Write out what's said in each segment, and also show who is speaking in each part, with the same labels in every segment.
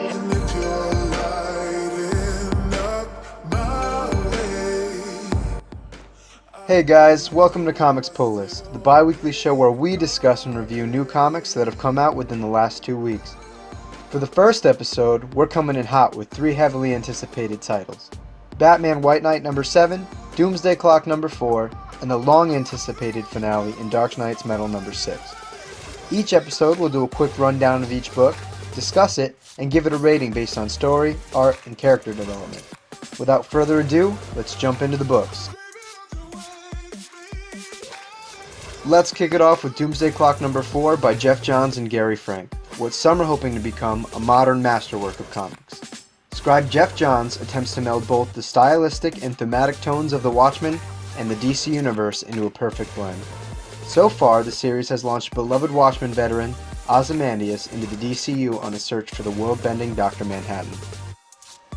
Speaker 1: And if you're lighting up my way.
Speaker 2: Hey guys, welcome to Comics Pull List, the bi-weekly show where we discuss and review new comics that have come out within the last 2 weeks. For the first episode, we're coming in hot with 3 heavily anticipated titles: Batman White Knight number 7, Doomsday Clock number 4, and the long-anticipated finale in Dark Knight's Metal number 6. Each episode will do a quick rundown of each book, discuss it, and give it a rating based on story, art, and character development. Without further ado, let's jump into the books. Let's kick it off with Doomsday Clock number 4 by Geoff Johns and Gary Frank, what some are hoping to become a modern masterwork of comics. Scribe Geoff Johns attempts to meld both the stylistic and thematic tones of the Watchmen and the DC Universe into a perfect blend. So far, the series has launched beloved Watchmen veteran Ozymandias into the DCU on a search for the world-bending Dr. Manhattan.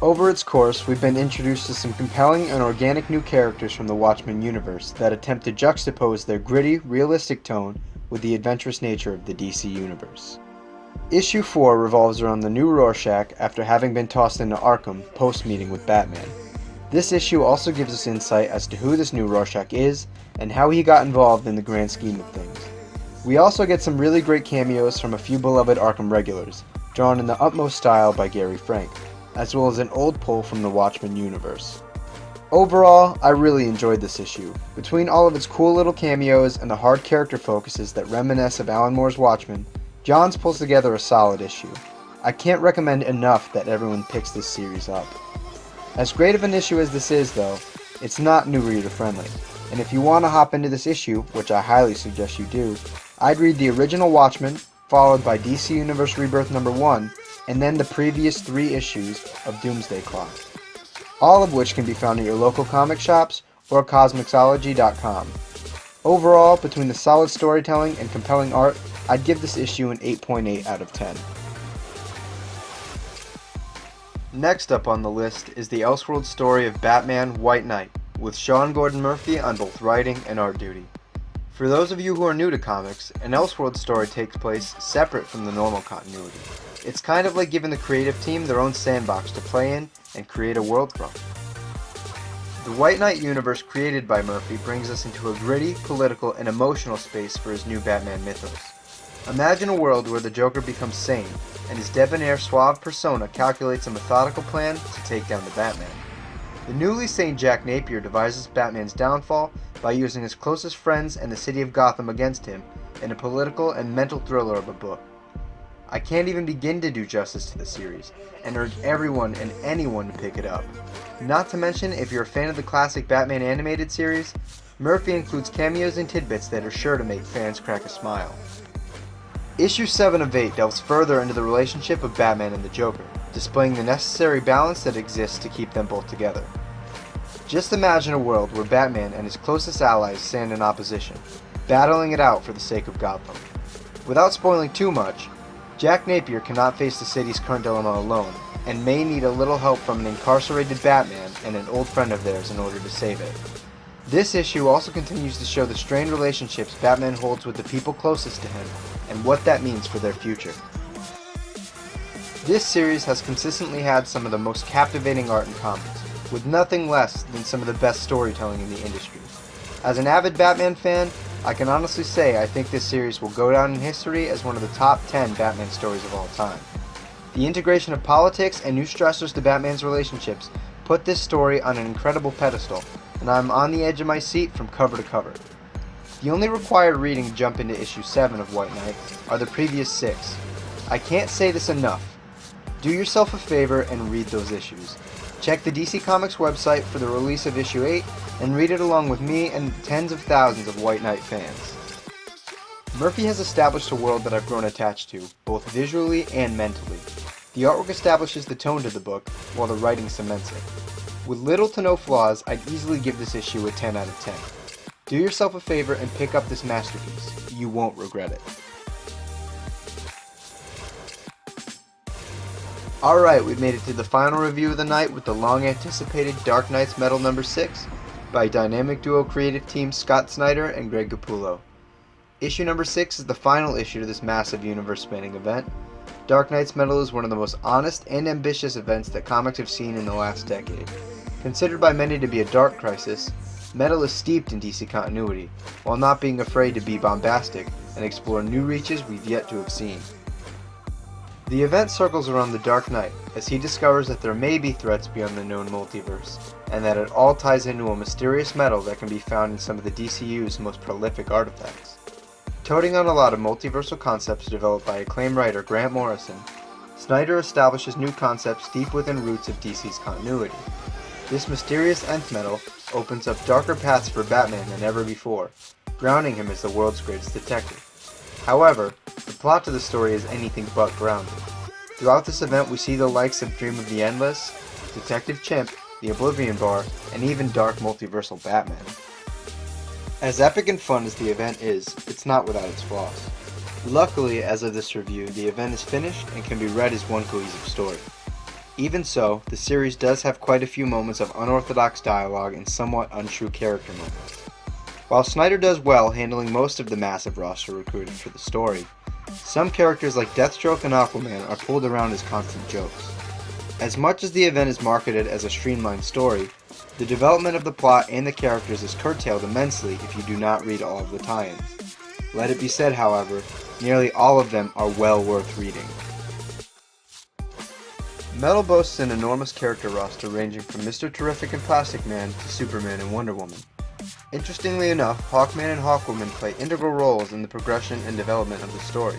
Speaker 2: Over its course, we've been introduced to some compelling and organic new characters from the Watchmen universe that attempt to juxtapose their gritty, realistic tone with the adventurous nature of the DC universe. Issue 4 revolves around the new Rorschach after having been tossed into Arkham post-meeting with Batman. This issue also gives us insight as to who this new Rorschach is and how he got involved in the grand scheme of things. We also get some really great cameos from a few beloved Arkham regulars, drawn in the utmost style by Gary Frank, as well as an old pull from the Watchmen universe. Overall, I really enjoyed this issue. Between all of its cool little cameos and the hard character focuses that reminisce of Alan Moore's Watchmen, Johns pulls together a solid issue. I can't recommend enough that everyone picks this series up. As great of an issue as this is, though, it's not new reader friendly, and if you want to hop into this issue, which I highly suggest you do, I'd read the original Watchmen, followed by DC Universe Rebirth number 1, and then the previous 3 issues of Doomsday Clock, all of which can be found at your local comic shops or cosmixology.com. Overall, between the solid storytelling and compelling art, I'd give this issue an 8.8 out of 10. Next up on the list is the Elseworld story of Batman White Knight, with Sean Gordon Murphy on both writing and art duty. For those of you who are new to comics, an Elseworld story takes place separate from the normal continuity. It's kind of like giving the creative team their own sandbox to play in and create a world from. The White Knight universe created by Murphy brings us into a gritty, political, and emotional space for his new Batman mythos. Imagine a world where the Joker becomes sane, and his debonair, suave persona calculates a methodical plan to take down the Batman. The newly sane Jack Napier devises Batman's downfall by using his closest friends and the city of Gotham against him in a political and mental thriller of a book. I can't even begin to do justice to the series, and urge everyone and anyone to pick it up. Not to mention, if you're a fan of the classic Batman animated series, Murphy includes cameos and tidbits that are sure to make fans crack a smile. Issue 7 of 8 delves further into the relationship of Batman and the Joker, displaying the necessary balance that exists to keep them both together. Just imagine a world where Batman and his closest allies stand in opposition, battling it out for the sake of Gotham. Without spoiling too much, Jack Napier cannot face the city's current dilemma alone, and may need a little help from an incarcerated Batman and an old friend of theirs in order to save it. This issue also continues to show the strained relationships Batman holds with the people closest to him, and what that means for their future. This series has consistently had some of the most captivating art in comics, with nothing less than some of the best storytelling in the industry. As an avid Batman fan, I can honestly say I think this series will go down in history as one of the top 10 Batman stories of all time. The integration of politics and new stressors to Batman's relationships put this story on an incredible pedestal, and I'm on the edge of my seat from cover to cover. The only required reading to jump into issue 7 of White Knight are the previous 6. I can't say this enough. Do yourself a favor and read those issues. Check the DC Comics website for the release of issue 8 and read it along with me and tens of thousands of White Knight fans. Murphy has established a world that I've grown attached to, both visually and mentally. The artwork establishes the tone to the book, while the writing cements it. With little to no flaws, I'd easily give this issue a 10 out of 10. Do yourself a favor and pick up this masterpiece. You won't regret it. Alright, we've made it to the final review of the night with the long-anticipated Dark Knight's Metal number 6 by dynamic duo creative team Scott Snyder and Greg Capullo. Issue number 6 is the final issue to this massive universe-spanning event, Dark Knight's Metal is one of the most honest and ambitious events that comics have seen in the last decade. Considered by many to be a dark crisis, Metal is steeped in DC continuity, while not being afraid to be bombastic and explore new reaches we've yet to have seen. The event circles around the Dark Knight, as he discovers that there may be threats beyond the known multiverse, and that it all ties into a mysterious metal that can be found in some of the DCU's most prolific artifacts. Toting on a lot of multiversal concepts developed by acclaimed writer Grant Morrison, Snyder establishes new concepts deep within roots of DC's continuity. This mysterious nth metal opens up darker paths for Batman than ever before, grounding him as the world's greatest detective. However, the plot to the story is anything but grounded. Throughout this event, we see the likes of Dream of the Endless, Detective Chimp, the Oblivion Bar, and even dark multiversal Batman. As epic and fun as the event is, it's not without its flaws. Luckily, as of this review, the event is finished and can be read as one cohesive story. Even so, the series does have quite a few moments of unorthodox dialogue and somewhat untrue character moments. While Snyder does well handling most of the massive roster recruited for the story, some characters like Deathstroke and Aquaman are pulled around as constant jokes. As much as the event is marketed as a streamlined story, the development of the plot and the characters is curtailed immensely if you do not read all of the tie-ins. Let it be said, however, nearly all of them are well worth reading. Metal boasts an enormous character roster ranging from Mr. Terrific and Plastic Man to Superman and Wonder Woman. Interestingly enough, Hawkman and Hawkwoman play integral roles in the progression and development of the story,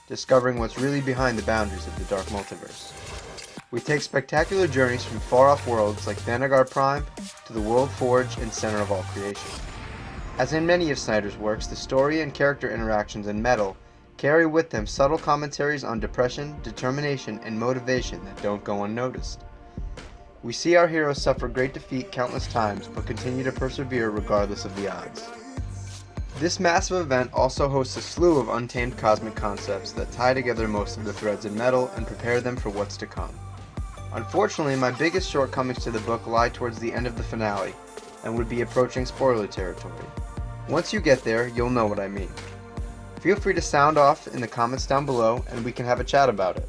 Speaker 2: discovering what's really behind the boundaries of the Dark Multiverse. We take spectacular journeys from far-off worlds like Thanagar Prime to the world forged and center of all creation. As in many of Snyder's works, the story and character interactions in Metal carry with them subtle commentaries on depression, determination, and motivation that don't go unnoticed. We see our heroes suffer great defeat countless times, but continue to persevere regardless of the odds. This massive event also hosts a slew of untamed cosmic concepts that tie together most of the threads in Metal and prepare them for what's to come. Unfortunately, my biggest shortcomings to the book lie towards the end of the finale, and would be approaching spoiler territory. Once you get there, you'll know what I mean. Feel free to sound off in the comments down below, and we can have a chat about it.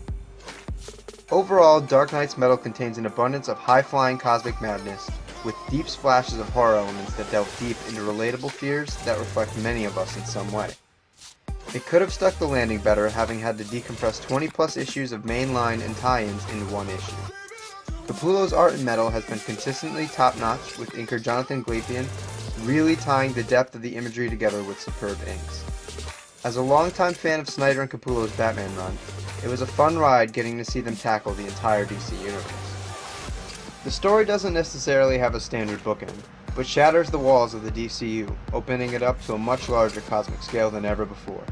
Speaker 2: Overall, Dark Knight's Metal contains an abundance of high-flying cosmic madness, with deep splashes of horror elements that delve deep into relatable fears that reflect many of us in some way. It could have stuck the landing better, having had to decompress 20-plus issues of mainline and tie-ins into one issue. Capullo's art in Metal has been consistently top-notch, with inker Jonathan Glapion really tying the depth of the imagery together with superb inks. As a longtime fan of Snyder and Capullo's Batman run, it was a fun ride getting to see them tackle the entire DC universe. The story doesn't necessarily have a standard bookend, but shatters the walls of the DCU, opening it up to a much larger cosmic scale than ever before.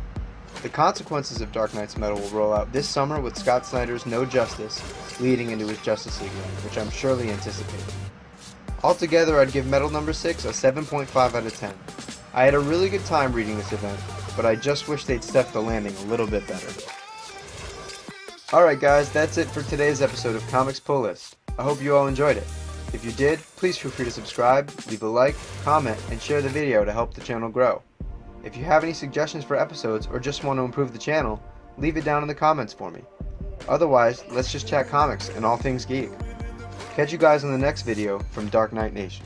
Speaker 2: The consequences of Dark Knight's Metal will roll out this summer with Scott Snyder's No Justice leading into his Justice League run, which I'm surely anticipating. Altogether, I'd give Metal number 6 a 7.5 out of 10. I had a really good time reading this event, but I just wish they'd stuck the landing a little bit better. Alright guys, that's it for today's episode of Comics Pull List. I hope you all enjoyed it. If you did, please feel free to subscribe, leave a like, comment, and share the video to help the channel grow. If you have any suggestions for episodes or just want to improve the channel, leave it down in the comments for me. Otherwise, let's just chat comics and all things geek. Catch you guys in the next video from Dark Knight Nation.